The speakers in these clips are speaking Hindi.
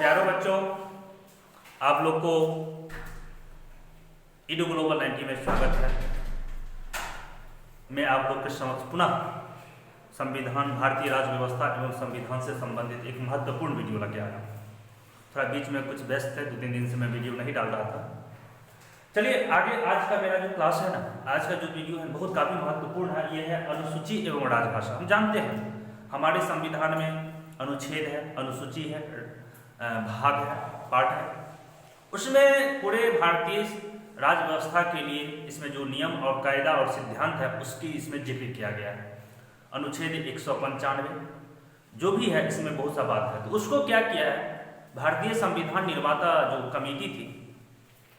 प्यारो बच्चों, आप लोग को ईडू ग्लोबल 90 में स्वागत है। मैं आप लोग के समक्ष पुनः संविधान, भारतीय राज्य व्यवस्था एवं संविधान से संबंधित एक महत्वपूर्ण वीडियो लेके आया। थोड़ा बीच में कुछ व्यस्त है, 2-3 दिन से मैं वीडियो नहीं डाल रहा था। चलिए आगे, आज का मेरा जो क्लास है ना, आज का जो वीडियो है बहुत काफ़ी महत्वपूर्ण है। ये है अनुसूची एवं राजभाषा। हम जानते हैं हमारे संविधान में अनुच्छेद है, अनुसूची है, भाग है, पाठ है। उसमें पूरे भारतीय राज्य व्यवस्था के लिए इसमें जो नियम और कायदा और सिद्धांत है उसकी इसमें जिक्र किया गया है। अनुच्छेद 195 जो भी है इसमें बहुत सा बात है। तो उसको क्या किया है, भारतीय संविधान निर्माता जो कमेटी थी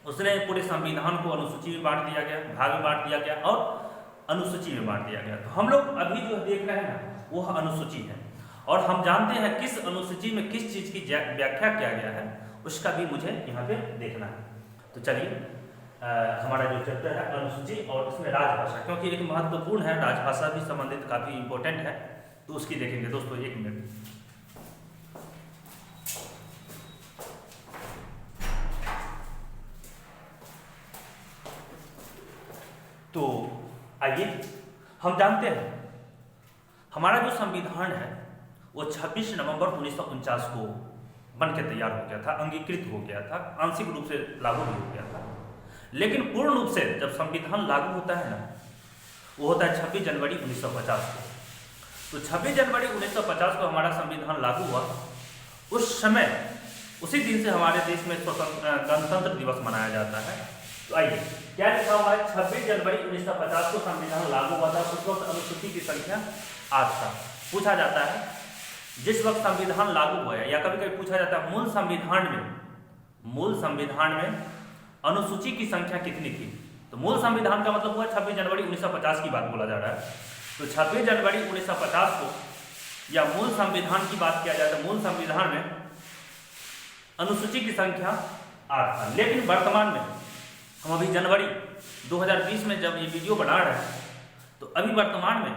उसने पूरे संविधान को अनुसूची में बांट दिया गया, भाग में बांट दिया गया और अनुसूची में बांट दिया गया। तो हम लोग अभी जो देख रहे हैं ना वो अनुसूची है, और हम जानते हैं किस अनुसूची में किस चीज़ की व्याख्या किया गया है उसका भी मुझे यहाँ पे देखना है। तो चलिए हमारा जो चैप्टर है अनुसूची और उसमें राजभाषा, क्योंकि एक महत्वपूर्ण है, राजभाषा भी संबंधित काफ़ी इंपॉर्टेंट है, तो उसकी देखेंगे दोस्तों। 1 मिनट। तो आइए, हम जानते हैं हमारा जो संविधान है वो 26 नवंबर 1949 को बनकर तैयार हो गया था, अंगीकृत हो गया था, आंशिक रूप से लागू भी हो गया था। लेकिन पूर्ण रूप से जब संविधान लागू होता है ना वो होता है 26 जनवरी 1950 को। तो 26 जनवरी 1950 को हमारा संविधान लागू हुआ। उस समय उसी दिन से हमारे देश में गणतंत्र दिवस मनाया जाता है। तो आइए, क्या लिखा हुआ है, 26 जनवरी 1950 को संविधान लागू हुआ था। उस वक्त अनुसूची की संख्या 8 था। पूछा जाता है जिस वक्त संविधान लागू हुआ है, या कभी कभी पूछा जाता है मूल संविधान में अनुसूची की संख्या कितनी थी। तो मूल संविधान का मतलब हुआ 26 जनवरी 1950 की बात बोला जा रहा है। तो 26 जनवरी 1950 को या मूल संविधान की बात किया जाए तो मूल संविधान में अनुसूची की संख्या 8 था। लेकिन वर्तमान में हम अभी जनवरी 2020 में जब ये वीडियो बना रहे हैं तो अभी वर्तमान में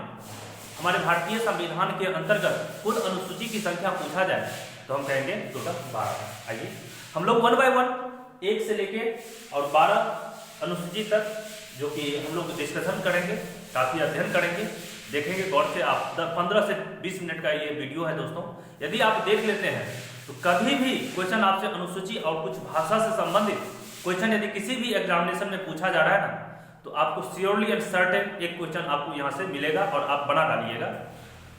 हमारे भारतीय संविधान के अंतर्गत कुल अनुसूची की संख्या पूछा जाए तो हम कहेंगे टोटल 12। आइए हम लोग 1 बाय 1 1 से लेके और 12 अनुसूची तक जो कि हम लोग डिस्कशन करेंगे, काफ़ी अध्ययन करेंगे, देखेंगे गौर से। आप 15 से 20 मिनट का ये वीडियो है दोस्तों। यदि आप देख लेते हैं तो कभी भी क्वेश्चन आपसे अनुसूची और कुछ भाषा से संबंधित क्वेश्चन यदि किसी भी एग्जामिनेशन में पूछा जा रहा है ना तो आपको श्योरली एंड सर्टेन एक क्वेश्चन आपको यहाँ से मिलेगा और आप बना डालिएगा।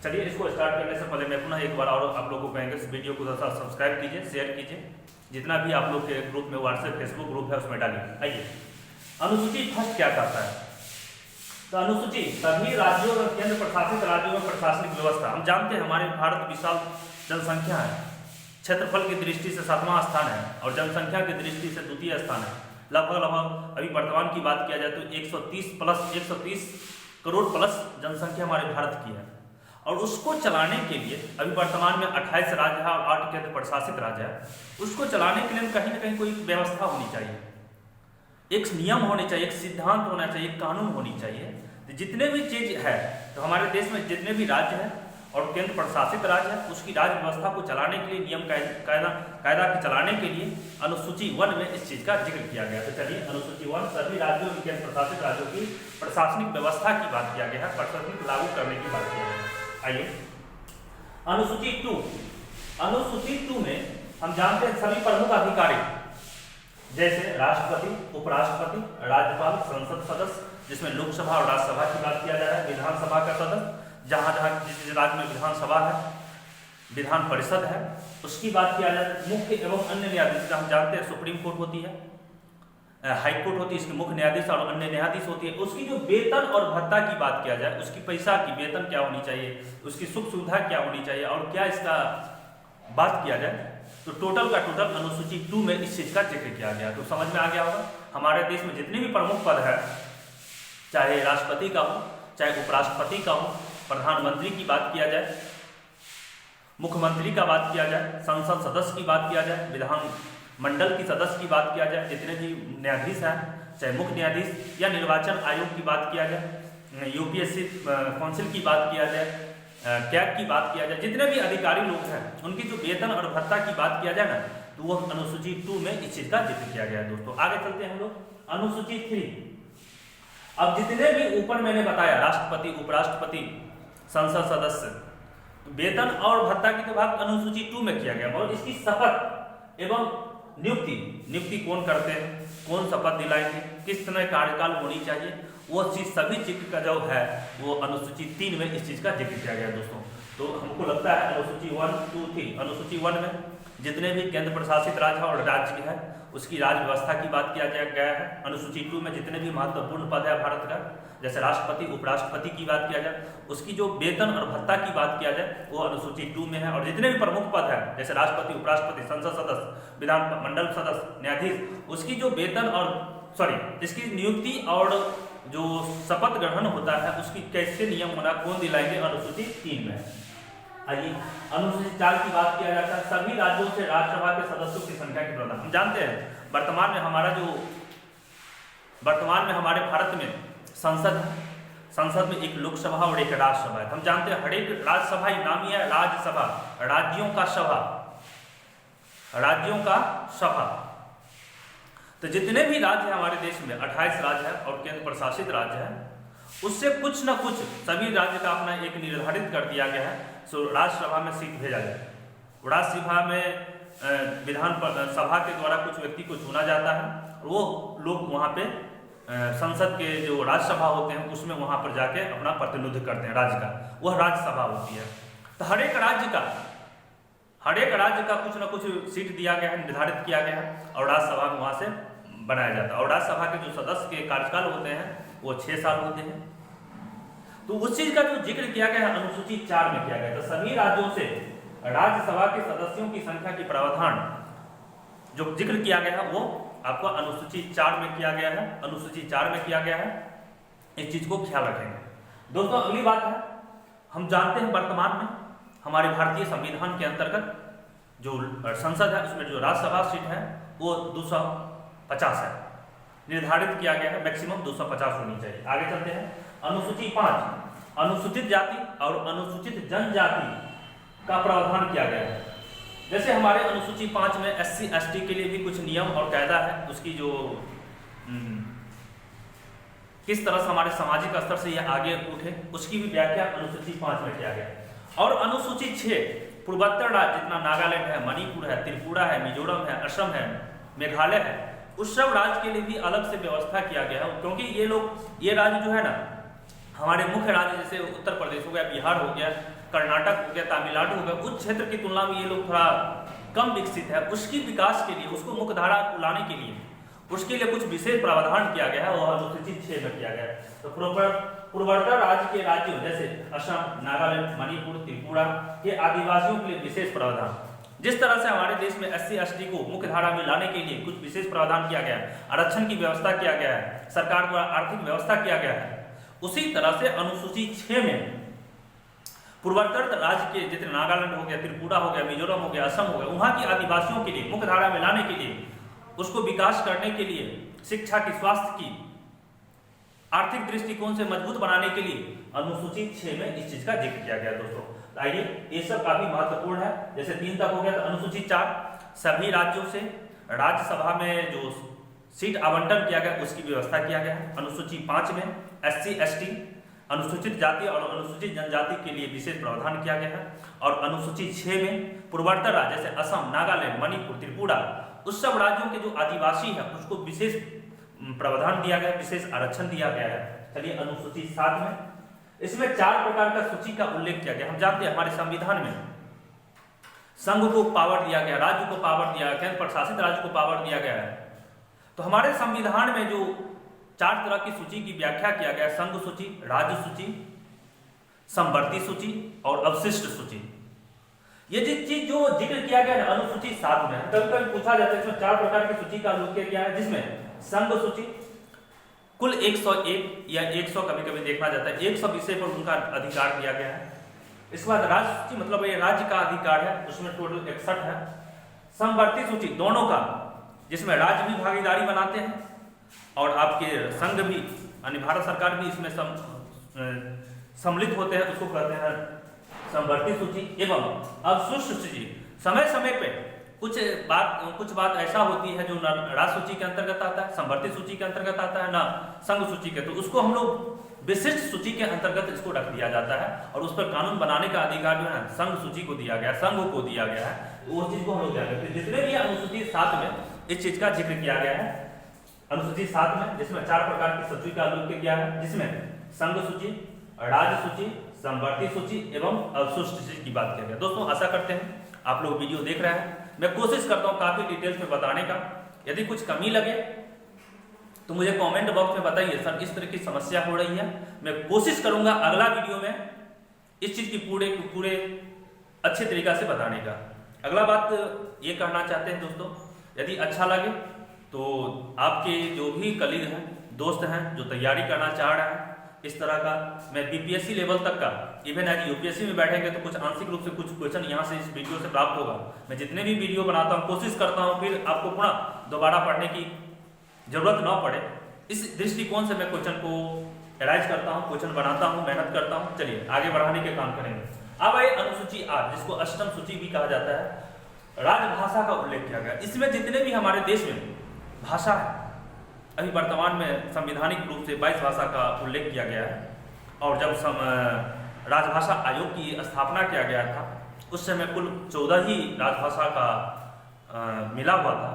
चलिए इसको स्टार्ट करने से पहले मैं पुनः एक बार और आप लोगों को कहेंगे इस वीडियो को सब्सक्राइब कीजिए, शेयर कीजिए, जितना भी आप लोग के ग्रुप में व्हाट्सएप फेसबुक ग्रुप है उसमें डालिए। आइए, अनुसूची फर्स्ट क्या कहता है। तो अनुसूची सभी राज्यों और केंद्र प्रशासित राज्यों में प्रशासनिक व्यवस्था। हम जानते हैं हमारे भारत विशाल जनसंख्या है, क्षेत्रफल की दृष्टि से 7वां स्थान है और जनसंख्या की दृष्टि से 2य स्थान है। लगभग अभी वर्तमान की बात किया जाए तो 130 करोड़ प्लस जनसंख्या हमारे भारत की है। और उसको चलाने के लिए अभी वर्तमान में 28 राज्य है और 8 केंद्र प्रशासित राज्य है। उसको चलाने के लिए कहीं ना कहीं कोई व्यवस्था होनी चाहिए, एक नियम होने चाहिए, एक सिद्धांत होना चाहिए, एक कानून होनी चाहिए। तो जितने भी चीज है तो हमारे देश में जितने भी राज्य हैं और केंद्र प्रशासित राज्य है उसकी राज्य व्यवस्था को चलाने के लिए, नियम कायदा के चलाने के लिए अनुसूची 1 में इस चीज का जिक्र किया गया। तो चलिए अनुसूची 1 सभी राज्यों और केंद्र प्रशासित राज्यों की प्रशासनिक व्यवस्था की बात किया गया है, प्रशासनिक लागू करने की बात किया गया है। आइए अनुसूची 2 में हम जानते हैं सभी प्रमुख अधिकारी जैसे राष्ट्रपति, उपराष्ट्रपति, राज्यपाल, संसद सदस्य, जिसमें लोकसभा और राज्यसभा की बात किया जा रहा है, विधानसभा का सदस्य, जहाँ जिस राज्य में विधानसभा है, विधान परिषद है, उसकी बात किया जाए, मुख्य एवं अन्य न्यायाधीश। हम जानते हैं सुप्रीम कोर्ट होती है, हाई कोर्ट होती है, इसके मुख्य न्यायाधीश और अन्य न्यायाधीश होती है। उसकी जो वेतन और भत्ता की बात किया जाए, उसकी पैसा की वेतन क्या होनी चाहिए, उसकी सुख सुविधा क्या होनी चाहिए और क्या इसका बात किया जाए, तो टोटल का टोटल अनुसूची 2 में इस चीज का जिक्र किया गया। तो समझ में आ गया होगा हमारे देश में जितने भी प्रमुख पद है, चाहे राष्ट्रपति का हो, चाहे उपराष्ट्रपति का हो, प्रधानमंत्री की बात किया जाए, मुख्यमंत्री का बात किया जाए, संसद सदस्य की बात किया जाए, विधान मंडल की सदस्य की बात किया जाए, जितने भी न्यायाधीश हैं, चाहे मुख्य न्यायाधीश या निर्वाचन आयोग की बात किया जाए, यूपीएससी काउंसिल की बात किया जाए, कैग की बात किया जाए, जितने भी अधिकारी लोग हैं उनकी जो वेतन और भत्ता की बात किया जाए ना, तो वो अनुसूची 2 में इस चीज का जिक्र किया गया है। दोस्तों आगे चलते हैं हम लोग अनुसूची 3। अब जितने भी ऊपर मैंने बताया, राष्ट्रपति, उपराष्ट्रपति, संसद सदस्य, वेतन और भत्ता की तो बात अनुसूची 2 में किया गया, और इसकी शपथ एवं नियुक्ति कौन करते हैं, कौन शपथ दिलाएंगे, किस तरह कार्यकाल होनी चाहिए, वो चीज सभी जिक्र का जो है वो अनुसूची 3 में इस चीज का जिक्र किया गया दोस्तों। तो हमको लगता है अनुसूची 1, 2, 3, अनुसूची 1 में जितने भी केंद्र प्रशासित राज्य और राज्य है उसकी राज्य व्यवस्था की बात किया गया है। अनुसूची 2 में जितने भी महत्वपूर्ण पद है भारत का, जैसे राष्ट्रपति, उपराष्ट्रपति की बात किया जाए, उसकी जो वेतन और भत्ता की बात किया जाए वो अनुसूची 2 में है। और जितने भी प्रमुख पद है जैसे राष्ट्रपति, उपराष्ट्रपति, संसद सदस्य, विधान मंडल सदस्य, न्यायाधीश, उसकी जो वेतन और इसकी नियुक्ति और जो शपथ ग्रहण होता है उसकी कैसे नियम होना, कौन दिलाएंगे, अनुसूची 3 में। आइए अनुसूची 4 की बात किया जाता है, सभी राज्यों से राज्यसभा के सदस्यों की संख्या के प्रावधान। हम जानते हैं वर्तमान में हमारे भारत में संसद है, संसद में एक लोकसभा और एक राज्यसभा है। हम जानते हैं हर एक राज्यसभा नाम ही है राज्यसभा, राज्यों का सभा। तो जितने भी राज्य हैं हमारे देश में 28 राज्य है और केंद्र प्रशासित राज्य है, उससे कुछ न कुछ सभी राज्य का अपना एक निर्धारित कर दिया गया है। सो राज्यसभा में सीट भेजा जाए, राज्यसभा में विधान सभा के द्वारा कुछ व्यक्ति को चुना जाता है, वो लोग वहाँ पे संसद के जो राज्यसभा होते हैं उसमें वहाँ पर जाके अपना प्रतिनिधित्व करते हैं राज्य का, वह राज्यसभा होती है। तो हर एक राज्य का कुछ न कुछ सीट दिया गया है, निर्धारित किया गया है, और राज्यसभा में वहाँ से बनाया जाता है। और राज्यसभा के जो सदस्य के कार्यकाल होते हैं वो 6 साल होते हैं। तो उस चीज का जो जिक्र किया गया है अनुसूची 4 में किया गया। तो सभी राज्यों से राज्यसभा के सदस्यों की संख्या के प्रावधान जो जिक्र किया गया है वो आपको अनुसूची 4 में किया गया है, अनुसूची 4 में किया गया है। इस चीज को ख्याल रखेंगे। दोस्तों अगली बात है, हम जानते हैं वर्तमान में हमारे भारतीय संविधान के अंतर्गत जो संसद है उसमें जो राज्यसभा सीट है वो 250 है, निर्धारित किया गया है, मैक्सिमम 250 होनी चाहिए। आगे चलते हैं अनुसूची 5, अनुसूचित जाति और अनुसूचित जनजाति का प्रावधान किया गया है। जैसे हमारे अनुसूची 5 में SC ST के लिए भी कुछ नियम और कायदा है, उसकी जो किस तरह से हमारे सामाजिक स्तर से यह आगे उठे उसकी भी व्याख्या अनुसूची 5 में किया गया। और अनुसूची 6 पूर्वोत्तर राज्य जितना नागालैंड है, मणिपुर है, त्रिपुरा है, मिजोरम है, असम है, मेघालय है, उस सब राज्य के लिए भी अलग से व्यवस्था किया गया है। क्योंकि ये राज्य जो है ना हमारे मुख्य राज्य जैसे उत्तर प्रदेश हो गया, बिहार हो गया, कर्नाटक हो गया, तमिलनाडु हो गया, उस क्षेत्र की तुलना में ये लोग थोड़ा कम विकसित है। उसकी विकास के लिए, उसको मुख्य धारा को लाने के लिए उसके लिए कुछ विशेष प्रावधान किया गया है, वह अनुसूची 6 में किया गया है। तो पूर्वोत्तर राज्य के राज्यों जैसे असम, नागालैंड, मणिपुर, त्रिपुरा के आदिवासियों के लिए विशेष प्रावधान, जिस तरह से हमारे देश में SC ST को मुख्य धारा में लाने के लिए कुछ विशेष प्रावधान किया गया है, आरक्षण की व्यवस्था किया गया है, सरकार द्वारा आर्थिक व्यवस्था किया गया है, उसी तरह से अनुसूची 6 में पूर्वोत्तर राज्य के जितने नागालैंड हो गया, त्रिपुरा हो गया, मिजोरम हो गया, असम हो गया, वहाँ की आदिवासियों के लिए मुख्य धारा में लाने के लिए, उसको विकास करने के लिए, शिक्षा की, स्वास्थ्य की, आर्थिक दृष्टिकोण से मजबूत बनाने के लिए अनुसूची 6 में इस चीज का जिक्र किया गया। दोस्तों आइए ये सब काफी महत्वपूर्ण है। जैसे 3 तक हो गया। तो अनुसूची 4 सभी राज्यों से राज्यसभा में जो सीट आवंटन किया गया उसकी व्यवस्था किया गया है। अनुसूची 5 में SC ST, अनुसूचित जाति और अनुसूचित जनजाति के लिए विशेष प्रावधान किया गया है। और अनुसूची 6 में पूर्वोत्तर राज्य जैसे असम, नागालैंड, मणिपुर, त्रिपुरा, उस सब राज्यों के जो आदिवासी है उसको विशेष प्रावधान दिया गया, विशेष आरक्षण दिया गया है। चलिए अनुसूची 7 में इसमें 4 प्रकार का सूची का उल्लेख किया गया। हम जानते हैं हमारे संविधान में संघ को पावर दिया गया, राज्य को पावर दिया गया, केंद्र प्रशासित राज्य को पावर दिया गया है। तो हमारे संविधान में जो 4 तरह की सूची की व्याख्या किया गया, संघ सूची, राज्य सूची, समवर्ती सूची और अवशिष्ट सूची। ये चीज जो जिक्र किया गया है अनुसूची 7 में, कभी कभी पूछा जाता है इसमें 4 प्रकार की सूची का उल्लेख किया गया है, जिसमें संघ सूची कुल 101 या 100 कभी कभी देखा जाता है, 100 विषय पर उनका अधिकार दिया गया है। इसके बाद राज्य सूची मतलब ये राज्य का अधिकार है, उसमें टोटल 61 है। समवर्ती सूची दोनों का, जिसमें राज्य भी भागीदारी बनाते हैं और आपके संघ भी यानी भारत सरकार भी इसमें सम्मिलित होते हैं, उसको कहते हैं संवर्ती सूची एवं अवशिष्ट सूची। समय समय पे कुछ बात ऐसा होती है जो न राज्य सूची के अंतर्गत आता है, संवर्ती सूची के अंतर्गत आता है, ना संघ सूची के, तो उसको हम लोग विशिष्ट सूची के अंतर्गत इसको रख दिया जाता है और उस पर कानून बनाने का अधिकार जो है संघ सूची को दिया गया, संघ को दिया गया है, उस चीज को हम लोग ध्यान रखते हैं। जितने भी अनुसूची 7 में इस चीज का जिक्र किया गया है, अनुसूची 7 में जिसमें 4 प्रकार की सूची का उल्लेख किया है, जिसमें संघ सूची, राज्य सूची, संवर्ती सूची एवं अवशिष्ट सूची की बात किया गया। दोस्तों आशा करते हैं आप लोग वीडियो देख रहे हैं, मैं कोशिश करता हूँ काफी डिटेल्स में बताने का। यदि कुछ कमी लगे तो मुझे कमेंट बॉक्स में बताइए, सर इस तरह की समस्या हो रही है, मैं कोशिश करूंगा अगला वीडियो में इस चीज की पूरे अच्छे तरीका से बताने का। अगला बात ये कहना चाहते हैं दोस्तों, यदि अच्छा लगे तो आपके जो भी कलीग हैं, दोस्त हैं जो तैयारी करना चाह रहे हैं इस तरह का, मैं बीपीएससी लेवल तक का, इवन आज यूपीएससी में बैठेंगे तो कुछ आंशिक रूप से कुछ क्वेश्चन यहाँ से इस वीडियो से प्राप्त होगा। मैं जितने भी वीडियो बनाता हूँ कोशिश करता हूँ फिर आपको पुनः दोबारा पढ़ने की जरूरत ना पड़े, इस दृष्टिकोण से मैं क्वेश्चन को एराइज करता हूँ, क्वेश्चन बनाता हूँ, मेहनत करता हूँ। चलिए आगे बढ़ाने के काम करेंगे। अब आइए अनुसूची 8 जिसको अष्टम सूची भी कहा जाता है, राजभाषा का उल्लेख किया गया। इसमें जितने भी हमारे देश में भाषा है, अभी वर्तमान में संवैधानिक रूप से 22 भाषा का उल्लेख किया गया है, और जब राजभाषा आयोग की स्थापना किया गया था उस समय कुल 14 ही राजभाषा का मिला हुआ था,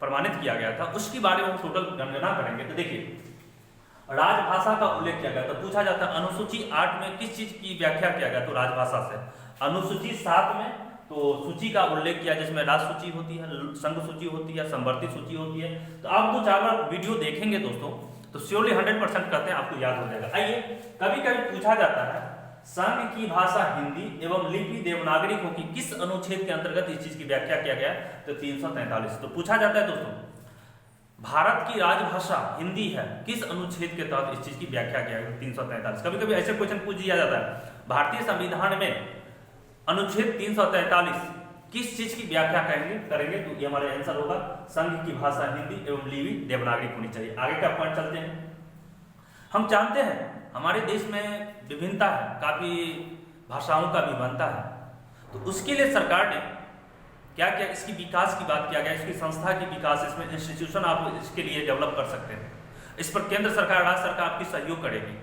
प्रमाणित किया गया था। उसके बारे में हम टोटल गणना करेंगे तो देखिए राजभाषा का उल्लेख किया गया, तो पूछा जाता है अनुसूची 8 में किस चीज की व्याख्या किया गया, तो राजभाषा से। अनुसूची 7 में तो सूची का उल्लेख किया जिसमें राज्य सूची होती है, संघ सूची होती है, संवर्ती सूची होती है। तो आप 2-4 बार वीडियो देखेंगे दोस्तों तो श्योरली 100% कहते हैं आपको याद हो जाएगा। आइए कभी कभी पूछा जाता है संघ की भाषा हिंदी एवं लिपि देवनागरी को की किस अनुच्छेद के अंतर्गत इस चीज की व्याख्या किया गया, तो 343। तो पूछा जाता है दोस्तों भारत की राजभाषा हिंदी है, किस अनुच्छेद के तहत इस चीज की व्याख्या किया गया, 343। कभी कभी ऐसे क्वेश्चन पूछ दिया जाता है भारतीय संविधान में अनुच्छेद 343 किस चीज की व्याख्या करेंगे, तो ये हमारा आंसर होगा संघ की भाषा हिंदी एवं लिपि देवनागरी होनी चाहिए। आगे का पॉइंट चलते हैं। हम जानते हैं हमारे देश में विभिन्नता है, काफी भाषाओं का भी बनता है, तो उसके लिए सरकार ने क्या क्या इसकी विकास की बात किया गया, इसकी संस्था की विकास, इसमें इंस्टीट्यूशन आप इसके लिए डेवलप कर सकते हैं। इस पर केंद्र सरकार, राज्य सरकार आपकी सहयोग करेगी।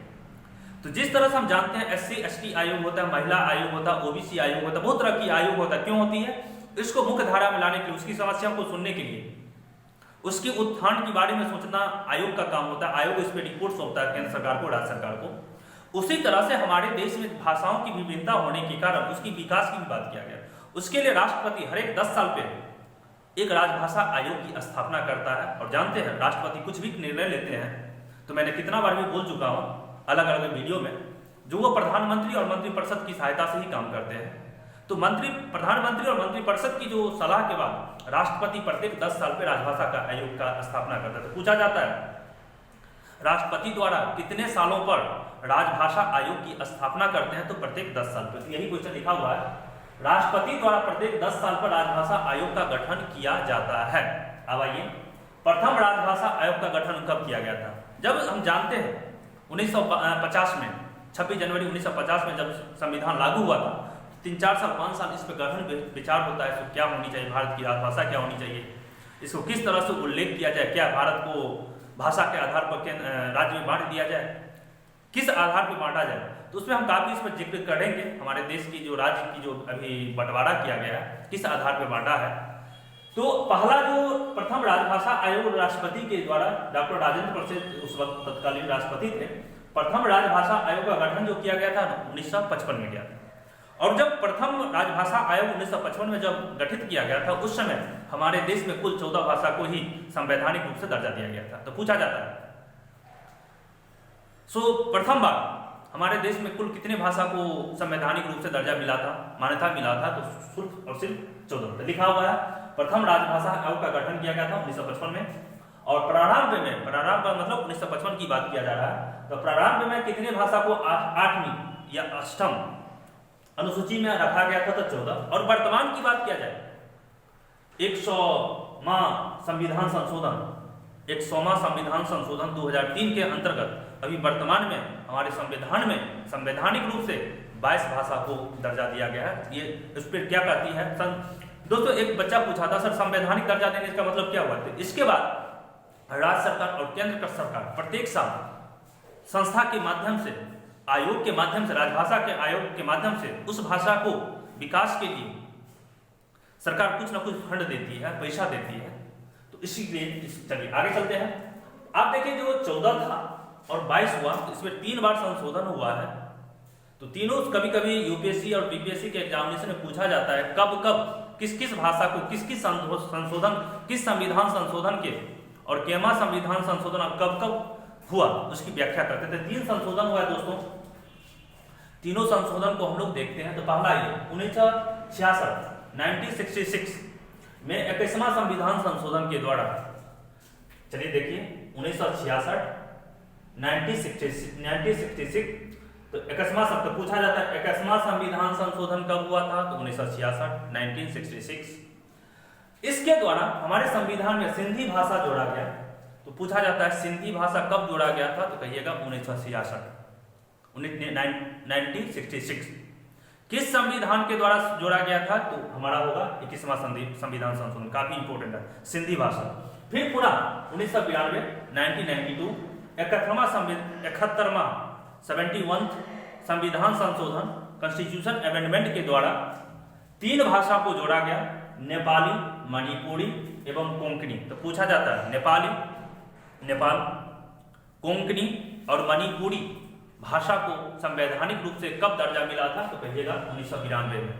तो जिस तरह से हम जानते हैं SC ST आयोग होता है, महिला आयोग होता है, OBC आयोग होता है, बहुत तरह की आयोग होता है। क्यों होती है? इसको मुख्य धारा में लाने के लिए, उसकी समस्याओं को सुनने के लिए, उसके उत्थान के बारे में सोचना आयोग का काम होता है। आयोग इस पर रिपोर्ट सौंपता है केंद्र सरकार को, राज्य सरकार को। उसी तरह से हमारे देश में भाषाओं की विभिन्नता होने के कारण उसकी विकास की भी बात किया गया। उसके लिए राष्ट्रपति हर एक 10 साल पे एक राजभाषा आयोग की स्थापना करता है। और जानते हैं राष्ट्रपति कुछ भी निर्णय लेते हैं, तो मैंने कितना बार भी बोल चुका हूँ अलग अलग वीडियो में, जो वो प्रधानमंत्री और मंत्रिपरिषद की सहायता से ही काम करते हैं। तो प्रधानमंत्री और मंत्रिपरिषद की जो सलाह के बाद राष्ट्रपति प्रत्येक 10 साल पे राजभाषा का आयोग का स्थापना करता है। तो पूछा जाता है राष्ट्रपति द्वारा कितने सालों पर राजभाषा आयोग की स्थापना करते हैं, तो प्रत्येक 10 साल पर। यही क्वेश्चन लिखा हुआ है, राष्ट्रपति द्वारा प्रत्येक 10 साल पर राजभाषा आयोग का गठन किया जाता है। अब आइए प्रथम राजभाषा आयोग का गठन कब किया गया था? जब हम जानते हैं 1950 में, 26 जनवरी 1950 में जब संविधान लागू हुआ था, 3-4 साल 5 साल इस पर गहन विचार होता है, तो क्या होनी चाहिए, भारत की राजभाषा क्या होनी चाहिए, इसको किस तरह से उल्लेख किया जाए, क्या भारत को भाषा के आधार पर राज्य में बांट दिया जाए, किस आधार पर बांटा जाए। तो उसमें हम काफी इस पर जिक्र करेंगे, हमारे देश की जो राज्य की जो अभी बंटवारा किया गया है, किस आधार पर बांटा है। तो पहला जो प्रथम राजभाषा आयोग राष्ट्रपति के द्वारा, डॉक्टर राजेंद्र प्रसाद उस वक्त तत्कालीन राष्ट्रपति थे, प्रथम राजभाषा आयोग का गठन जो किया गया था 1955 में किया था। और जब प्रथम राजभाषा आयोग 1955 में जब गठित किया गया था, उस समय हमारे देश में कुल 14 भाषा को ही संवैधानिक रूप से दर्जा दिया गया था। तो पूछा जाता है प्रथम बार हमारे देश में कुल कितने भाषा को संवैधानिक रूप से दर्जा मिला था, मान्यता मिला था, तो सिर्फ 14। तो लिखा हुआ है प्रथम राजभाषा आयोग का गठन किया गया था 1955 में। और प्रारंभ में मतलब 1955 की बात किया जा रहा है, तो प्रारंभ में कितने भाषा को 8वीं या अष्टम अनुसूची में रखा गया था, तो 14। और वर्तमान की बात किया जाए 100वां संविधान संशोधन, 100वां संविधान संशोधन 2003 के अंतर्गत अभी वर्तमान में हमारे संविधान में संवैधानिक रूप से 22 भाषा को दर्जा दिया गया है। ये इस पर क्या कहती है दोस्तों, एक बच्चा पूछा था सर संवैधानिक दर्जा देने का मतलब क्या हुआ? तो इसके बाद राज्य सरकार और केंद्र सरकार प्रत्येक साल संस्था के माध्यम से, आयोग के माध्यम से, राजभाषा के आयोग के माध्यम से उस भाषा को विकास के लिए सरकार कुछ ना कुछ फंड देती है, पैसा देती है। तो इसीलिए चलिए आगे चलते हैं। आप देखिए जो 14 था और 22 हुआ, तो इसमें 3 बार संशोधन हुआ है। तो तीनों कभी कभी यूपीएससी और बीपीएससी के एग्जामिनेशन में पूछा जाता है कब कब किस किस भाषा को किस किस संशोधन, किस संविधान संशोधन के और केमा संविधान संशोधन कब कब हुआ, उसकी व्याख्या करते थे। 3 संशोधन हुआ है दोस्तों। तीनों संशोधन को हम लोग देखते हैं। तो पहला ये 1966 1966 में 21वां संविधान संशोधन के द्वारा, चलिए देखिए 1966 1966 तो 21वां शब्द पूछा जाता है 21वां संविधान संशोधन कब हुआ था? तो 1966 1966। इसके द्वारा हमारे संविधान में सिंधी भाषा जोड़ा गया। तो पूछा जाता है सिंधी भाषा कब जोड़ा गया था? तो कहिएगा 1966 1966। किस संविधान के द्वारा जोड़ा गया था? तो हमारा होगा 21वां संविधान संशोधन, काफी इंपोर्टेंट है सिंधी भाषा। फिर पुनः 1992 1992 71वां 71 संविधान संशोधन कॉन्स्टिट्यूशन अमेंडमेंट के द्वारा 3 भाषा को जोड़ा गया, नेपाली, मणिपुरी एवं कोंकणी। तो पूछा जाता है नेपाली, नेपाल, कोंकणी और मणिपुरी भाषा को संवैधानिक रूप से कब दर्जा मिला था? तो कहिएगा 1992 में।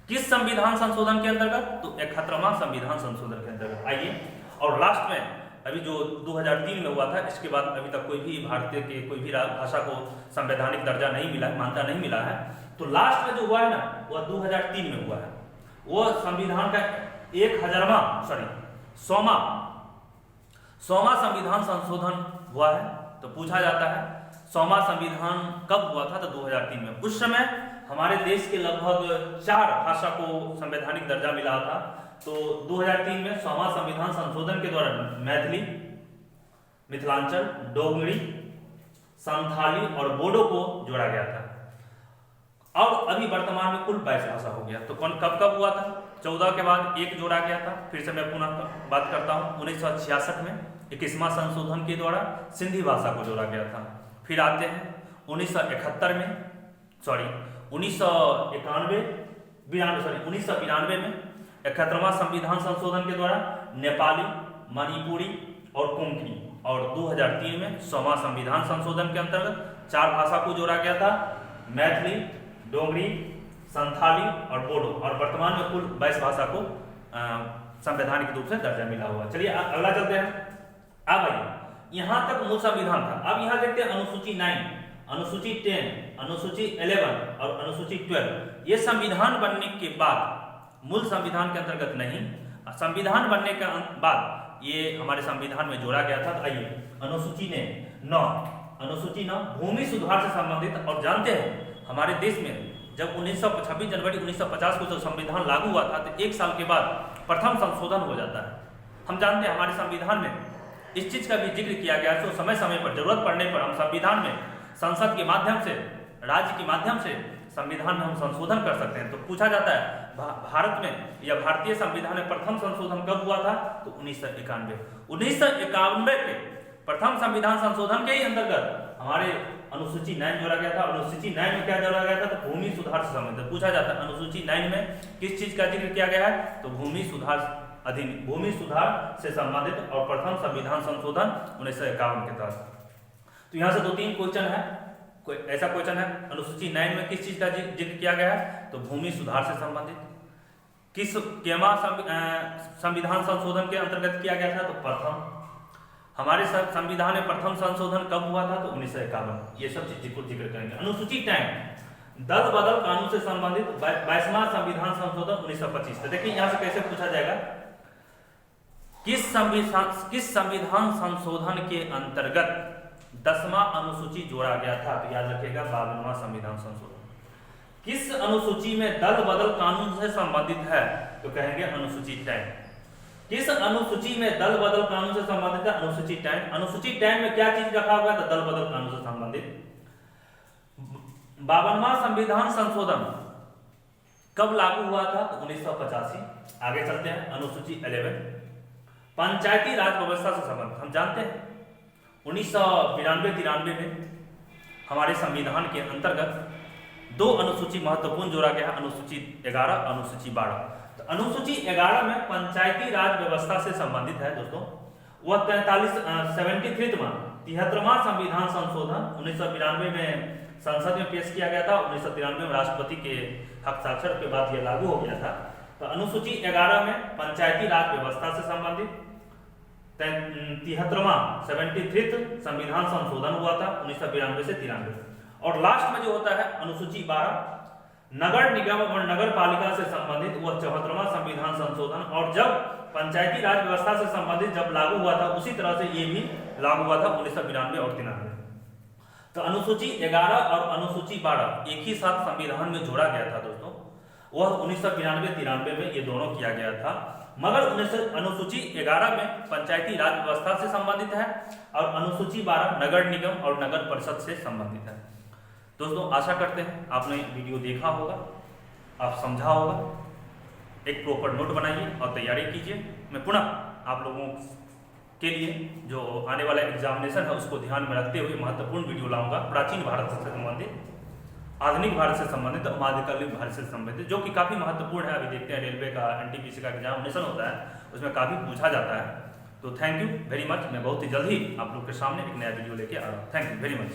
किस संविधान संशोधन के अंतर्गत? तो 71वां संविधान संशोधन के अंतर्गत। आइए और लास्ट में अभी जो 2003 में हुआ था, इसके बाद अभी तक कोई भी भारतीय के कोई भी भाषा को संवैधानिक दर्जा नहीं मिला, मान्यता नहीं मिला है। तो लास्ट में जो हुआ है ना, वह 2003 में हुआ है। वो संविधान का 100वां संविधान संशोधन हुआ है। तो पूछा जाता है 100वां संविधान कब हुआ था? तो 2003 में। उस समय हमारे देश के लगभग 4 भाषा को संवैधानिक दर्जा मिला था। तो 2003 में 100वां संविधान संशोधन के द्वारा मैथिली, मिथिलांचल, डोगरी, संथाली और बोडो को जोड़ा गया था। और अभी वर्तमान में कुल 22 भाषा हो गया। तो कौन कब कब हुआ था? 14 के बाद 1 जोड़ा गया था। फिर से मैं पुनः बात करता हूँ, 1966 में 21वां संशोधन के द्वारा सिंधी भाषा को जोड़ा गया था। फिर आते हैं 1991 में 1992 में 71वां संविधान संशोधन के द्वारा नेपाली, मणिपुरी और कोंकणी। और 2003 में 100वां संविधान संशोधन के अंतर्गत 4 भाषा को जोड़ा गया था, मैथिली, डोगरी, संथाली और बोडो। और वर्तमान में कुल 22 भाषा को संवैधानिक रूप से दर्जा मिला हुआ। चलिए अगला चलते हैं। अब आइए, यहाँ तक मूल संविधान था। अब यहाँ देखते हैं अनुसूची 9, अनुसूची 10, अनुसूची 11 और अनुसूची 12। ये संविधान बनने के बाद, मूल संविधान के अंतर्गत नहीं, संविधान बनने के बाद ये हमारे संविधान में जोड़ा गया था। तो आइए अनुसूची 9 भूमि सुधार से संबंधित। और जानते हैं हमारे देश में जब 26 जनवरी 1950 को जब संविधान लागू हुआ था, तो 1 साल के बाद प्रथम संशोधन हो जाता है। हम जानते हैं हमारे संविधान में इस चीज का भी जिक्र किया गया है। तो समय समय पर जरूरत पड़ने पर हम संविधान में संसद के माध्यम से, राज्य के माध्यम से संविधान में हम संशोधन कर सकते हैं। तो पूछा जाता है भारत में या भारतीय संविधान में प्रथम संशोधन कब हुआ था? तो 1991 के प्रथम संविधान संशोधन के ही अंतर्गत हमारे अनुसूची 9 जोड़ा गया था। अनुसूची 9 में क्या जोड़ा गया था? तो भूमि सुधार से संबंधित। पूछा जाता है अनुसूची 9 में किस चीज का जिक्र किया गया है? तो भूमि सुधार से संबंधित और प्रथम संविधान संशोधन 1951 के तहत। तो यहाँ से 2-3 क्वेश्चन है। कोई ऐसा क्वेश्चन है, अनुसूची 9 में किस चीज का जिक्र किया गया है? तो भूमि सुधार से संबंधित। किस केमा संविधान संशोधन के अंतर्गत किया गया था? तो प्रथम। हमारे संविधान में प्रथम संशोधन कब हुआ था? तो 1951। ये सब चीज जिक्र करेंगे। अनुसूची 10 दल बदल कानून से संबंधित 22वां संविधान संशोधन 1925। तो देखिए यहाँ से कैसे पूछा जाएगा, किस संविधान संशोधन के अंतर्गत 10वां अनुसूची जोड़ा गया था? तो याद रखिएगा 52वां संविधान संशोधन। किस अनुसूची में दल बदल कानून से संबंधित है? तो कहेंगे अनुसूची 10। किस अनुसूची में दल बदल कानून से संबंधित है? अनुसूची 10। अनुसूची 10 में क्या चीज रखा हुआ है? तो दल बदल कानून से संबंधित। 52वां संविधान संशोधन कब लागू हुआ था? 1985। आगे चलते हैं, अनुसूची 11 पंचायती राज व्यवस्था से संबंधित। हम जानते हैं 1992-93 में हमारे संविधान के अंतर्गत 2 अनुसूची महत्वपूर्ण जोड़ा गया, अनुसूची 11, अनुसूची 12। तो अनुसूची 11 में पंचायती राज व्यवस्था से संबंधित है दोस्तों। वह 73वां संविधान संशोधन 1992 में संसद में पेश किया गया था। 1993 में राष्ट्रपति के हस्ताक्षर के बाद यह लागू हो गया था। तो अनुसूची 11 में पंचायती राज व्यवस्था से संबंधित 73वां संविधान संशोधन हुआ था 1992 से 93। और लास्ट में जो होता है अनुसूची 12 नगर निगम और नगर पालिका से संबंधित, वह 74वां संविधान संशोधन। और जब पंचायती राज व्यवस्था से संबंधित जब लागू हुआ था, उसी तरह से ये भी लागू हुआ था 1992 और 93। तो अनुसूची 11 और अनुसूची 12 एक ही साथ संविधान में जोड़ा गया था दोस्तों। वह 1992-93 में ये दोनों किया गया था। मगर अनुसूची 11 में पंचायती राज व्यवस्था से संबंधित है और अनुसूची 12 नगर निगम और नगर परिषद से संबंधित है। दोस्तों आशा करते हैं आपने वीडियो देखा होगा, आप समझा होगा। एक प्रॉपर नोट बनाइए और तैयारी कीजिए। मैं पुनः आप लोगों के लिए जो आने वाला एग्जामिनेशन है उसको ध्यान में रखते हुए महत्वपूर्ण वीडियो लाऊंगा, प्राचीन भारत से संबंधित, आधुनिक भारत से संबंधित और मध्यकालीन भारत से संबंधित, जो कि काफ़ी महत्वपूर्ण है। अभी देखते हैं रेलवे का NTPC का एग्जामिनेशन होता है, उसमें काफ़ी पूछा जाता है। तो थैंक यू वेरी मच। मैं बहुत ही जल्द ही आप लोग के सामने एक नया वीडियो लेके आ रहा हूँ। Thank you very much.